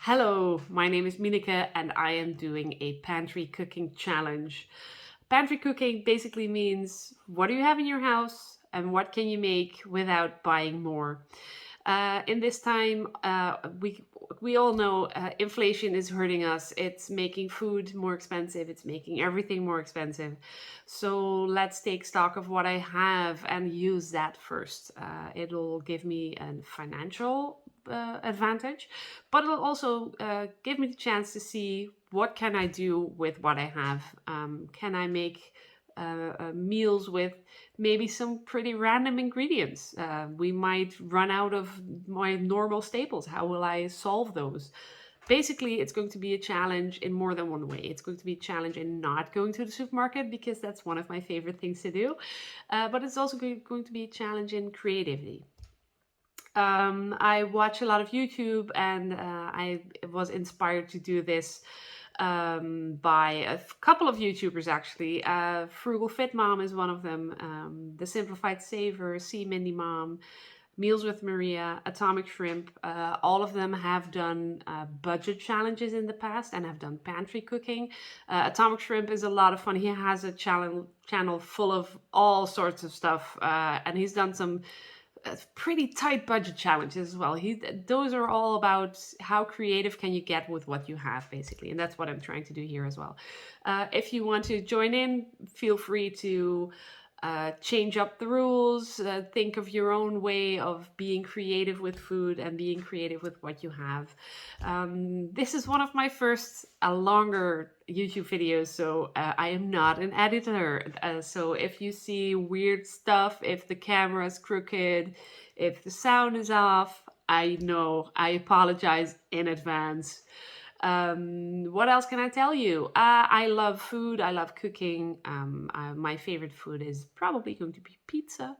Hello, my name is Mieneke and I am doing a pantry cooking challenge. Pantry cooking basically means what do you have in your house and what can you make without buying more. In this time, we all know inflation is hurting us. It's making food more expensive. It's making everything more expensive. So let's take stock of what I have and use that first. It'll give me a financial advantage, but it'll also give me the chance to see what can I do with what I have. Can I make meals with maybe some pretty random ingredients? We might run out of my normal staples. How will I solve those? Basically, it's going to be a challenge in more than one way. It's going to be a challenge in not going to the supermarket because that's one of my favorite things to do. But it's also going to be a challenge in creativity. I watch a lot of YouTube and I was inspired to do this by a couple of YouTubers actually. Frugal Fit Mom is one of them. The Simplified Saver, See Mindy Mom, Meals with Maria, Atomic Shrimp. All of them have done budget challenges in the past and have done pantry cooking. Atomic Shrimp is a lot of fun. He has a channel full of all sorts of stuff, and he's done some pretty tight budget challenges as well. Those are all about how creative can you get with what you have, basically, and that's what I'm trying to do here as well. If you want to join in, feel free to change up the rules, think of your own way of being creative with food and being creative with what you have. This is one of my first longer YouTube videos, so I am not an editor. So if you see weird stuff, if the camera is crooked, if the sound is off, I know, I apologize in advance. What else can I tell you? I love food. I love cooking. My favorite food is probably going to be pizza.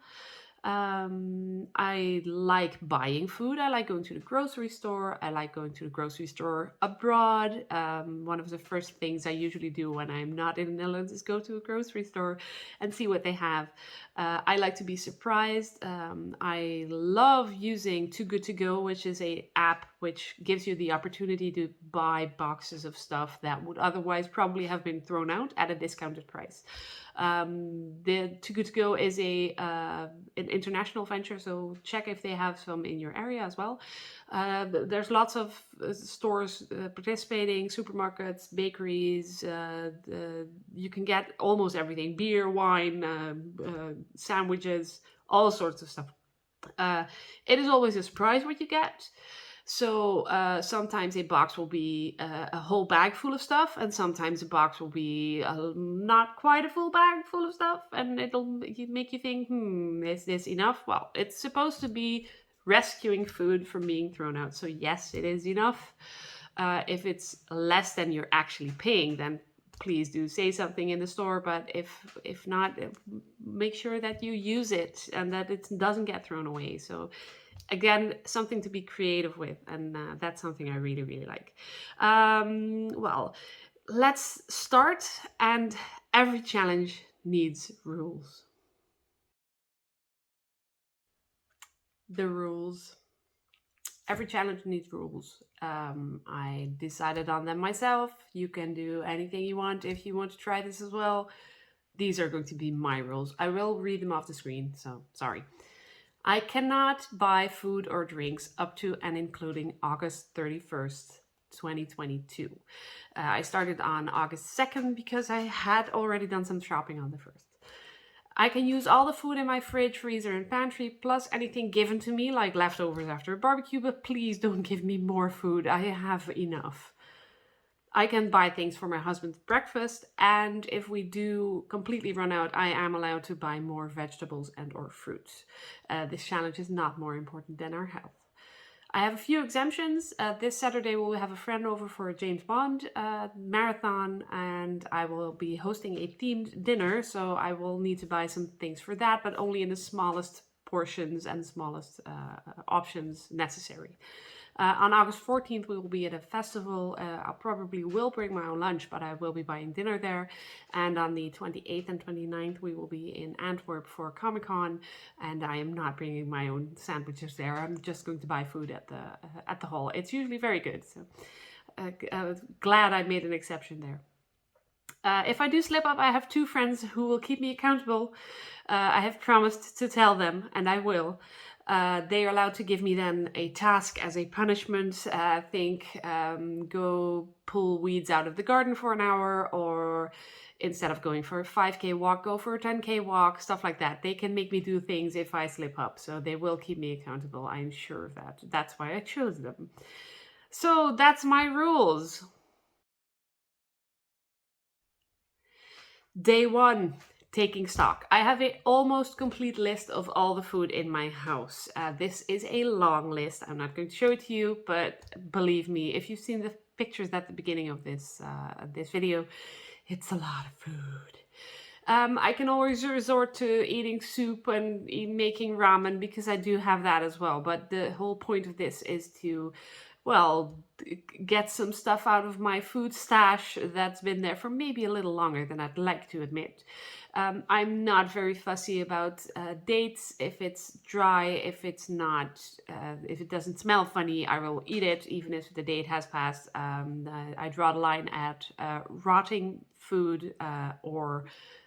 I like buying food. I like going to the grocery store. I like going to the grocery store abroad. One of the first things I usually do when I'm not in the Netherlands is go to a grocery store and see what they have. I like to be surprised. I love using Too Good To Go, which is a app which gives you the opportunity to buy boxes of stuff that would otherwise probably have been thrown out at a discounted price. The Too Good To Go is an international venture, so check if they have some in your area as well. There's lots of stores participating, supermarkets, bakeries. You can get almost everything: beer, wine, sandwiches, all sorts of stuff. It is always a surprise what you get. So sometimes a box will be a whole bag full of stuff, and sometimes a box will be not quite a full bag full of stuff, and it'll make you think, is this enough? Well, it's supposed to be rescuing food from being thrown out. So yes, it is enough. If it's less than you're actually paying, then please do say something in the store. But if not, make sure that you use it and that it doesn't get thrown away. So again, something to be creative with, and that's something I really, really like. Well, let's start, and every challenge needs rules. The rules. Every challenge needs rules. I decided on them myself. You can do anything you want if you want to try this as well. These are going to be my rules. I will read them off the screen, so sorry. I cannot buy food or drinks up to and including August 31st, 2022. I started on August 2nd because I had already done some shopping on the 1st. I can use all the food in my fridge, freezer, and pantry, plus anything given to me, like leftovers after a barbecue, but please don't give me more food. I have enough. I can buy things for my husband's breakfast, and if we do completely run out, I am allowed to buy more vegetables and or fruits. This challenge is not more important than our health. I have a few exemptions. This Saturday we'll have a friend over for a James Bond marathon, and I will be hosting a themed dinner, so I will need to buy some things for that, but only in the smallest portions and smallest options necessary. On August 14th, we will be at a festival. I probably will bring my own lunch, but I will be buying dinner there. And on the 28th and 29th, we will be in Antwerp for Comic-Con, and I am not bringing my own sandwiches there. I'm just going to buy food at the hall. It's usually very good, so glad I made an exception there. If I do slip up, I have 2 friends who will keep me accountable. I have promised to tell them, and I will. They are allowed to give me then a task as a punishment. Go pull weeds out of the garden for an hour, or instead of going for a 5K walk, go for a 10K walk, stuff like that. They can make me do things if I slip up, so they will keep me accountable. I'm sure of that. That's why I chose them. So that's my rules. Day 1, taking stock. I have an almost complete list of all the food in my house. This is a long list. I'm not going to show it to you, but believe me, if you've seen the pictures at the beginning of this video, it's a lot of food. I can always resort to eating soup and making ramen, because I do have that as well. But the whole point of this is to, well, get some stuff out of my food stash that's been there for maybe a little longer than I'd like to admit. I'm not very fussy about dates. If it's dry, if it's not, if it doesn't smell funny, I will eat it, even if the date has passed. I draw the line at rotting food or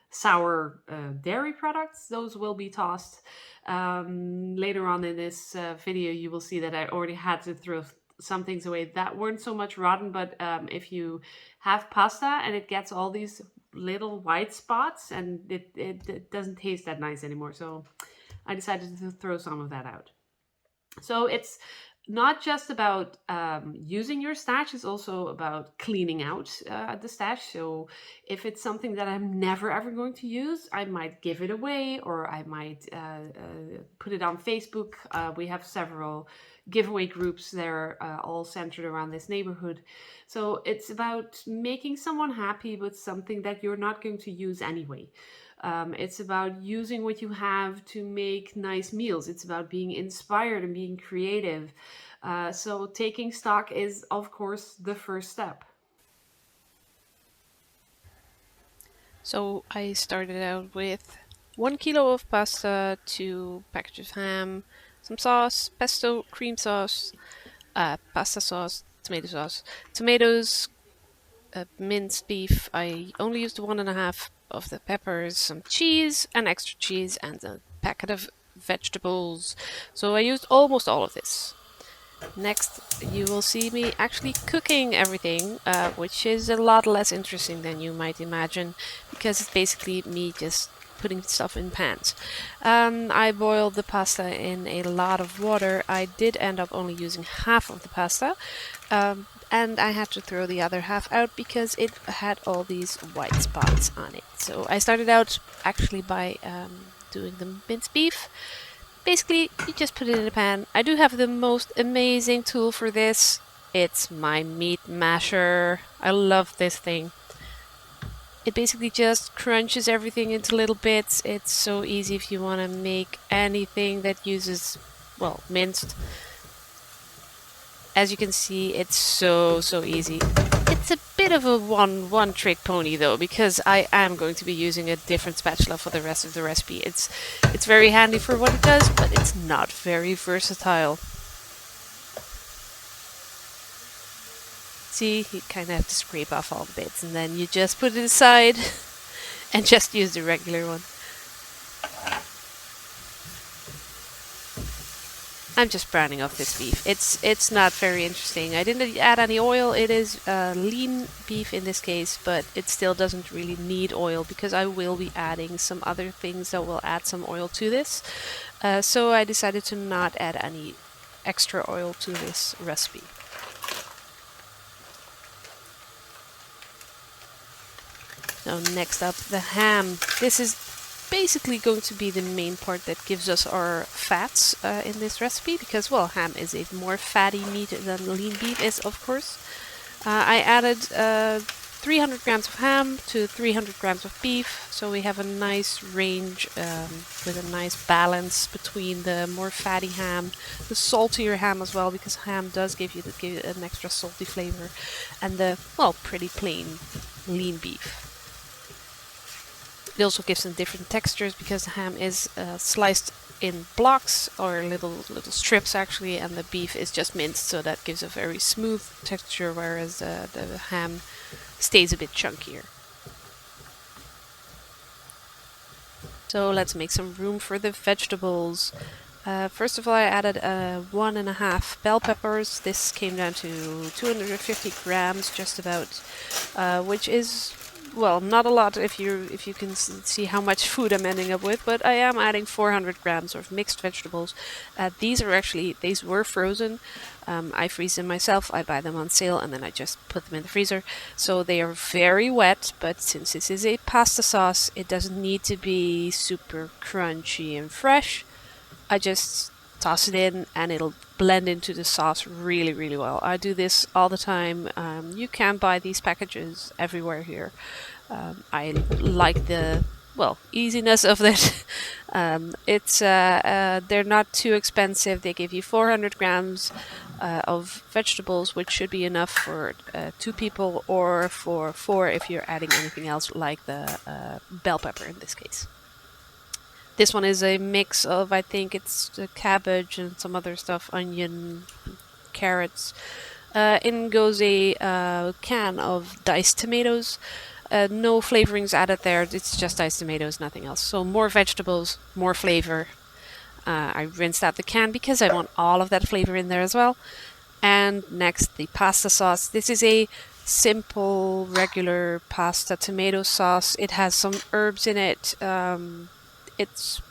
sour dairy products. Those will be tossed. Later on in this video, you will see that I already had to throw some things away that weren't so much rotten, but if you have pasta and it gets all these little white spots, and it doesn't taste that nice anymore, so I decided to throw some of that out. So it's not just about using your stash, it's also about cleaning out the stash. So if it's something that I'm never ever going to use, I might give it away, or I might put it on Facebook. We have several giveaway groups there, all centered around this neighborhood. So it's about making someone happy with something that you're not going to use anyway. It's about using what you have to make nice meals. It's about being inspired and being creative. So taking stock is, of course, the first step. So I started out with 1 kilo of pasta, 2 packages of ham, some sauce, pesto, cream sauce, pasta sauce, tomatoes, minced beef. I only used 1.5 of the peppers, some cheese, an extra cheese, and a packet of vegetables. So I used almost all of this. Next, you will see me actually cooking everything, which is a lot less interesting than you might imagine, because it's basically me just putting stuff in pans. I boiled the pasta in a lot of water. I did end up only using half of the pasta, and I had to throw the other half out because it had all these white spots on it. So I started out actually by doing the minced beef. Basically, you just put it in a pan. I do have the most amazing tool for this. It's my meat masher. I love this thing. It basically just crunches everything into little bits. It's so easy if you want to make anything that uses, well, minced. As you can see, it's so easy. It's a bit of a one-trick pony though, because I am going to be using a different spatula for the rest of the recipe. It's very handy for what it does, but it's not very versatile. See, you kind of have to scrape off all the bits, and then you just put it aside and just use the regular one. I'm just browning off this beef. It's not very interesting. I didn't add any oil. It is lean beef in this case, but it still doesn't really need oil because I will be adding some other things that will add some oil to this. So I decided to not add any extra oil to this recipe. Now next up, the ham. This is basically going to be the main part that gives us our fats in this recipe, because, well, ham is a more fatty meat than lean beef is, of course. I added 300 grams of ham to 300 grams of beef. So we have a nice range with a nice balance between the more fatty ham, the saltier ham as well, because ham does give you an extra salty flavor, and the, well, pretty plain lean beef. It also gives them different textures because the ham is sliced in blocks or little strips actually, and the beef is just minced, so that gives a very smooth texture, whereas the ham stays a bit chunkier. So let's make some room for the vegetables. First of all, I added 1.5 bell peppers. This came down to 250 grams, just about, which is, well, not a lot if you can see how much food I'm ending up with, but I am adding 400 grams of mixed vegetables. These were frozen. I freeze them myself. I buy them on sale and then I just put them in the freezer. So they are very wet, but since this is a pasta sauce, it doesn't need to be super crunchy and fresh. I just toss it in and it'll blend into the sauce really, really well. I do this all the time. You can buy these packages everywhere here. I like the, well, easiness of it. They're not too expensive. They give you 400 grams of vegetables, which should be enough for 2 people, or for 4 if you're adding anything else like the bell pepper in this case. This one is a mix of, I think it's cabbage and some other stuff, onion, carrots. In goes a can of diced tomatoes. No flavorings added there, it's just diced tomatoes, nothing else. So more vegetables, more flavor. I rinsed out the can because I want all of that flavor in there as well. And next, the pasta sauce. This is a simple, regular pasta tomato sauce. It has some herbs in it. It's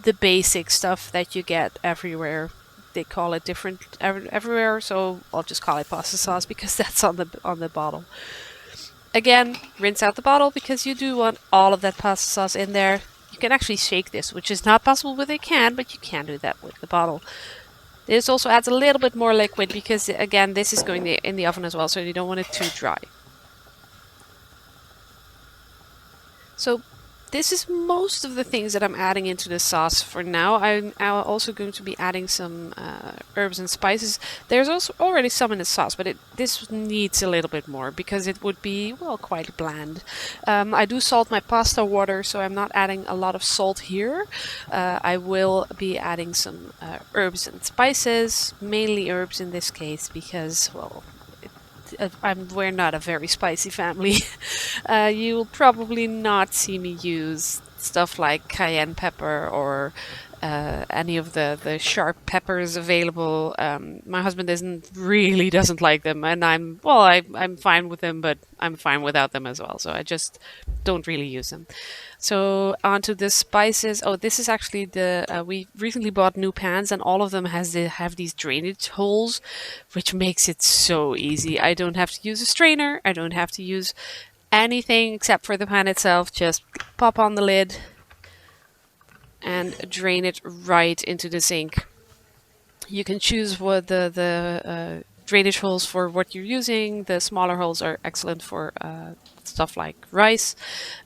the basic stuff that you get everywhere. They call it different everywhere, so I'll just call it pasta sauce because that's on the bottle. Again, rinse out the bottle because you do want all of that pasta sauce in there. You can actually shake this, which is not possible with a can, but you can do that with the bottle. This also adds a little bit more liquid because, again, this is going in the oven as well, so you don't want it too dry. So this is most of the things that I'm adding into the sauce for now. I'm also going to be adding some herbs and spices. There's also already some in the sauce, but this needs a little bit more because it would be, well, quite bland. I do salt my pasta water, so I'm not adding a lot of salt here. I will be adding some herbs and spices, mainly herbs in this case because, well, we're not a very spicy family. You'll probably not see me use stuff like cayenne pepper or any of the sharp peppers available. My husband doesn't like them, and I'm fine with them, but I'm fine without them as well. So I just don't really use them. So onto the spices. Oh, this is actually we recently bought new pans, and all of them have these drainage holes, which makes it so easy. I don't have to use a strainer. I don't have to use anything except for the pan itself. Just pop on the lid and drain it right into the sink. You can choose what the drainage holes for what you're using. The smaller holes are excellent for stuff like rice.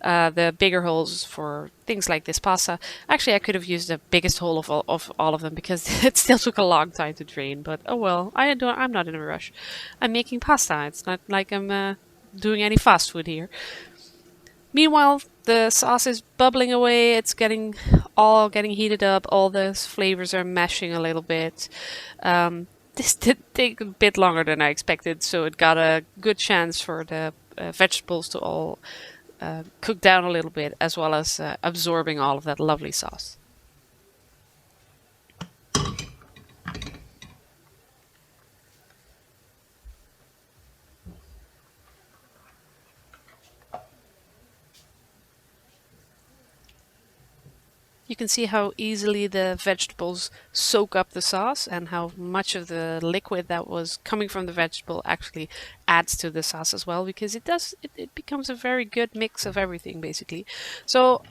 The bigger holes for things like this pasta. Actually, I could have used the biggest hole of all of them because it still took a long time to drain. But oh well, I'm not in a rush. I'm making pasta. It's not like I'm doing any fast food here. Meanwhile, the sauce is bubbling away. It's getting heated up. All the flavors are meshing a little bit. This did take a bit longer than I expected, so it got a good chance for the vegetables to all cook down a little bit, as well as absorbing all of that lovely sauce. You can see how easily the vegetables soak up the sauce and how much of the liquid that was coming from the vegetable actually adds to the sauce as well, because it becomes a very good mix of everything basically. So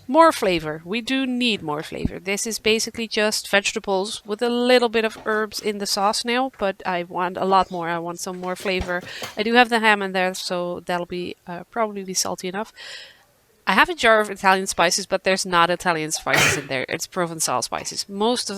More flavor. We do need more flavor. This is basically just vegetables with a little bit of herbs in the sauce now, but I want a lot more. I want some more flavor. I do have the ham in there, so that'll be probably be salty enough. I have a jar of Italian spices, but there's not Italian spices in there. It's Provençal spices. Most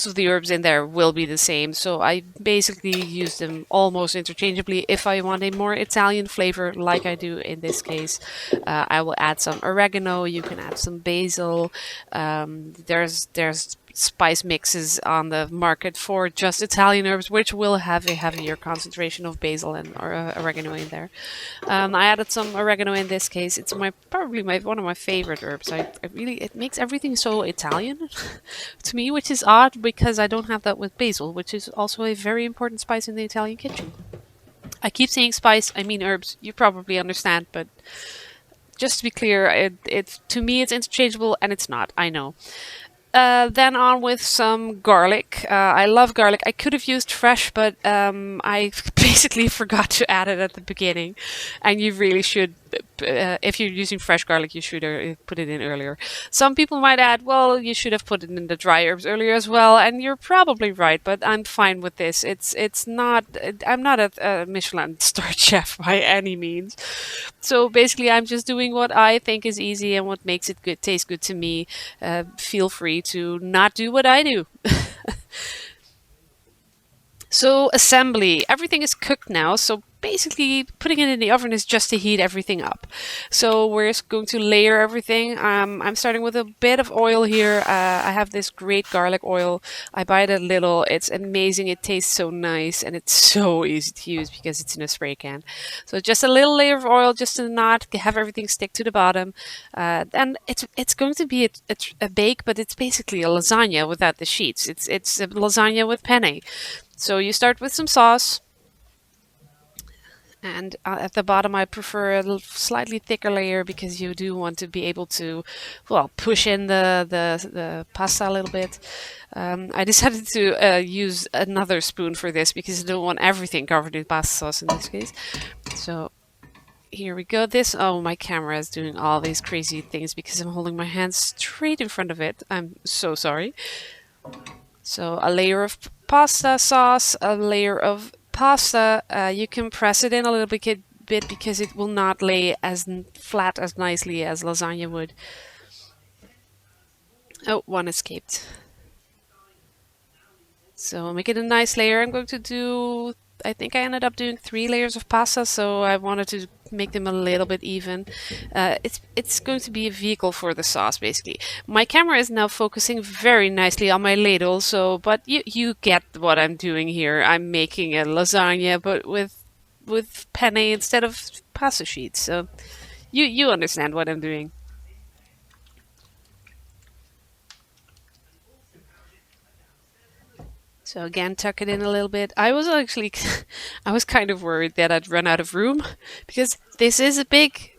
of the herbs in there will be the same, so I basically use them almost interchangeably. If I want a more Italian flavor, like I do in this case, I will add some oregano. You can add some basil. There's spice mixes on the market for just Italian herbs, which will have a heavier concentration of basil and oregano in there. I added some oregano in this case. It's probably one of my favorite herbs. It makes everything so Italian to me, which is odd because I don't have that with basil, which is also a very important spice in the Italian kitchen. I keep saying spice, I mean herbs. You probably understand, but just to be clear, it's to me it's interchangeable, and it's not. I know. Then on with some garlic. I love garlic. I could have used fresh, but I basically forgot to add it at the beginning. And you really should, if you're using fresh garlic, you should put it in earlier. Some people might add, well, you should have put it in the dry herbs earlier as well. And you're probably right, but I'm fine with this. It's not. I'm not a Michelin star chef by any means. So basically, I'm just doing what I think is easy and what makes it good, taste good to me. Feel free to not do what I do. So assembly, everything is cooked now. So basically putting it in the oven is just to heat everything up. So we're going to layer everything. I'm starting with a bit of oil here. I have this great garlic oil. I buy it a little. It's amazing. It tastes so nice and it's so easy to use because it's in a spray can. So just a little layer of oil just to not have everything stick to the bottom. And it's going to be a bake, but it's basically a lasagna without the sheets. It's a lasagna with penne. So you start with some sauce. And at the bottom, I prefer a slightly thicker layer because you do want to be able to, well, push in the pasta a little bit. I decided to use another spoon for this because I don't want everything covered in pasta sauce in this case. So here we go. Oh, my camera is doing all these crazy things because I'm holding my hand straight in front of it. I'm so sorry. So a layer of pasta sauce, a layer of pasta. You can press it in a little bit because it will not lay as flat as nicely as lasagna would. Oh, one escaped. So make it a nice layer. I'm going to do, I think I ended up doing 3 layers of pasta, so I wanted to make them a little bit even. It's going to be a vehicle for the sauce, basically. My camera is now focusing very nicely on my ladle, but you get what I'm doing here. I'm making a lasagna, but with penne instead of pasta sheets. So you understand what I'm doing. So again, tuck it in a little bit. I was kind of worried that I'd run out of room because this is a big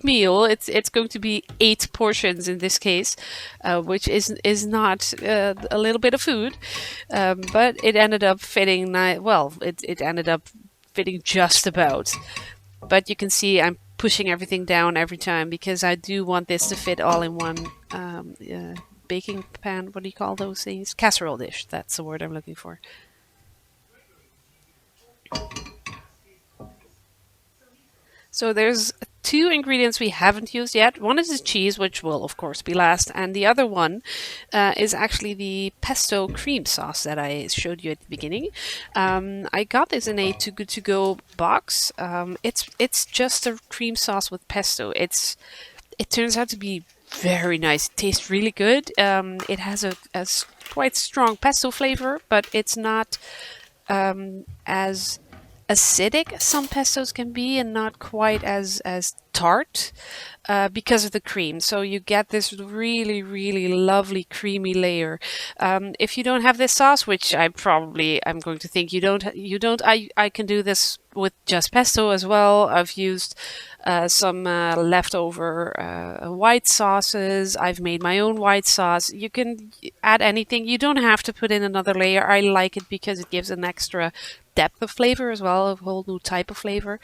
meal. It's going to be 8 portions in this case, which is not a little bit of food, but it ended up fitting. Well, it ended up fitting just about. But you can see I'm pushing everything down every time because I do want this to fit all in one baking pan. What do you call those things? Casserole dish. That's the word I'm looking for. So there's 2 ingredients we haven't used yet. One is the cheese, which will of course be last, and the other one is actually the pesto cream sauce that I showed you at the beginning. I got this in a Too Good To Go box. It's just a cream sauce with pesto. It turns out to be very nice. It tastes really good. It has a quite strong pesto flavor, but it's not as acidic as some pestos can be, and not quite as tart because of the cream. So you get this really, really lovely creamy layer. If you don't have this sauce, which I'm going to think you don't. I can do this with just pesto as well. I've used some leftover white sauces. I've made my own white sauce. You can add anything. You don't have to put in another layer. I like it because it gives an extra depth of flavor as well, a whole new type of flavor.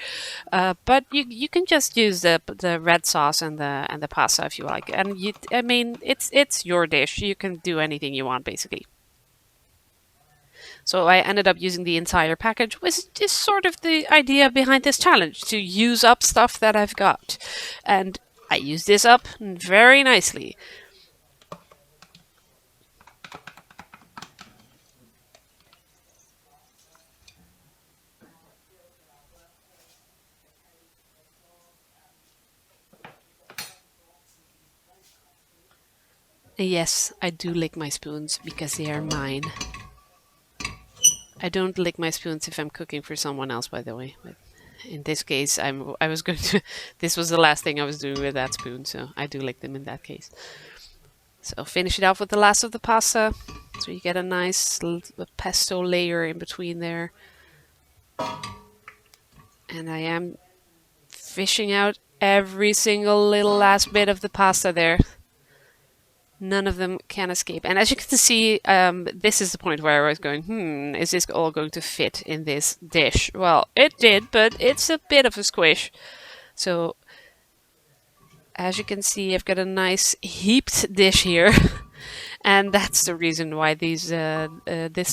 But you can just use the red sauce and the pasta if you like. And I mean, it's your dish. You can do anything you want basically. So I ended up using the entire package, which is sort of the idea behind this challenge, to use up stuff that I've got. And I used this up very nicely. Yes, I do lick my spoons because they are mine. I don't lick my spoons if I'm cooking for someone else, by the way. But in this case, I was going to. This was the last thing I was doing with that spoon, so I do lick them in that case. So finish it off with the last of the pasta, so you get a nice pesto layer in between there. And I am fishing out every single little last bit of the pasta there. None of them can escape. And as you can see, this is the point where I was going, is this all going to fit in this dish? Well, it did, but it's a bit of a squish. So, as you can see, I've got a nice heaped dish here. And that's the reason why this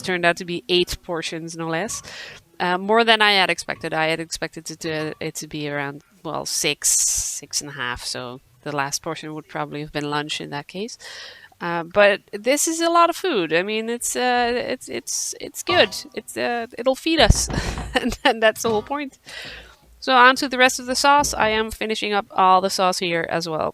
turned out to be 8 portions, no less. More than I had expected. I had expected it to be around, well, 6.5. So the last portion would probably have been lunch in that case. But this is a lot of food. I mean, it's good. It'll feed us, and that's the whole point. So on to the rest of the sauce. I am finishing up all the sauce here as well.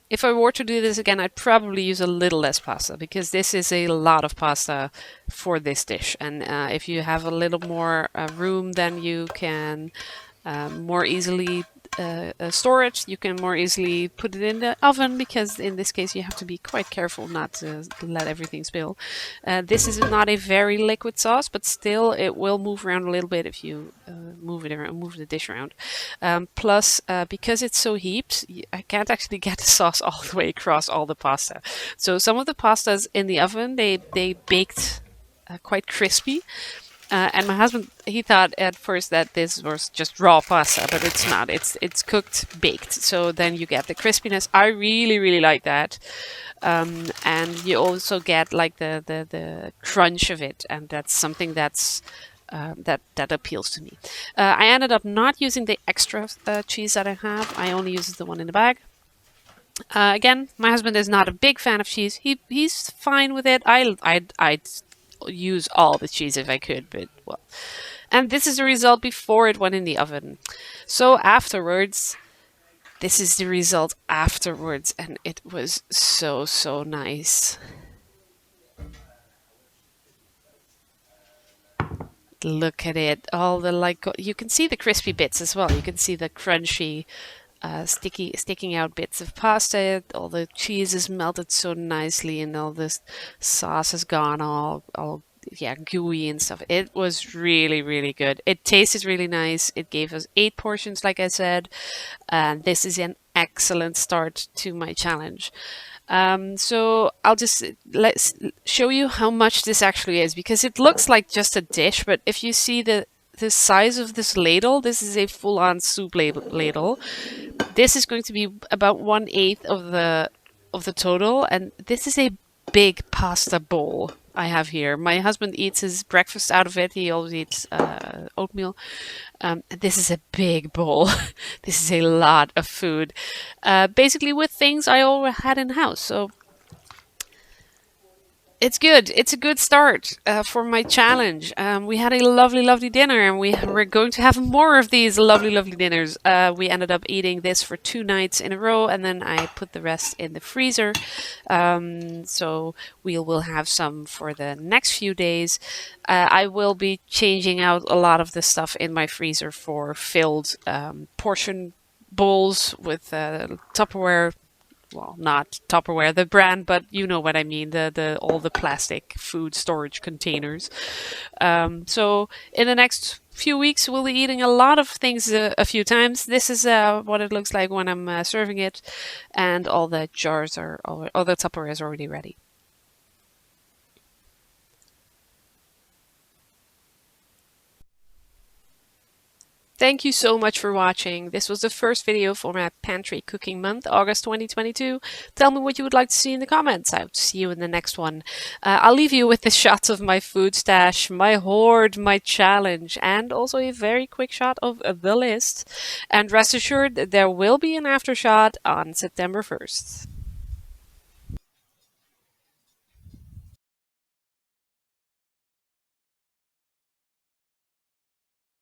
If I were to do this again, I'd probably use a little less pasta because this is a lot of pasta for this dish. And if you have a little more room, then you can more easily store it. You can more easily put it in the oven because in this case you have to be quite careful not to let everything spill. This is not a very liquid sauce, but still it will move around a little bit if you move it around, move the dish around. Plus, because it's so heaped, I can't actually get the sauce all the way across all the pasta. So some of the pastas in the oven, they baked quite crispy. And my husband, he thought at first that this was just raw pasta, but it's not. It's cooked, baked. So then you get the crispiness. I really, really like that. And you also get like the crunch of it, and that's something that appeals to me. I ended up not using the extra cheese that I have. I only use the one in the bag. Again, my husband is not a big fan of cheese. He's fine with it. I'd use all the cheese if I could, but well. And this is the result before it went in the oven. So afterwards, this is the result afterwards, and it was so, so nice. Look at it. All the you can see the crispy bits as well. You can see the crunchy sticking out bits of pasta. All the cheese is melted so nicely, and all this sauce has gone all gooey and stuff. It was really, really good. It tasted really nice. It gave us 8 portions, like I said, and this is an excellent start to my challenge. So I'll just let's show you how much this actually is, because it looks like just a dish, but if you see the size of this ladle, this is a full-on soup ladle. This is going to be about 1/8 of the total, and this is a big pasta bowl I have here. My husband eats his breakfast out of it. He always eats oatmeal. This is a big bowl. This is a lot of food, basically with things I already had in house. So it's good. It's a good start for my challenge. We had a lovely, lovely dinner, and we're going to have more of these lovely, lovely dinners. We ended up eating this for 2 nights in a row, and then I put the rest in the freezer. So we will have some for the next few days. I will be changing out a lot of the stuff in my freezer for filled portion bowls with Tupperware. Well, not Tupperware, the brand, but you know what I mean, all the plastic food storage containers. So in the next few weeks, we'll be eating a lot of things a few times. This is what it looks like when I'm serving it, and all the jars all the Tupperware is already ready. Thank you so much for watching. This was the first video for my Pantry Cooking Month, August 2022. Tell me what you would like to see in the comments. I hope to see you in the next one. I'll leave you with the shots of my food stash, my hoard, my challenge, and also a very quick shot of the list. And rest assured, there will be an after shot on September 1st.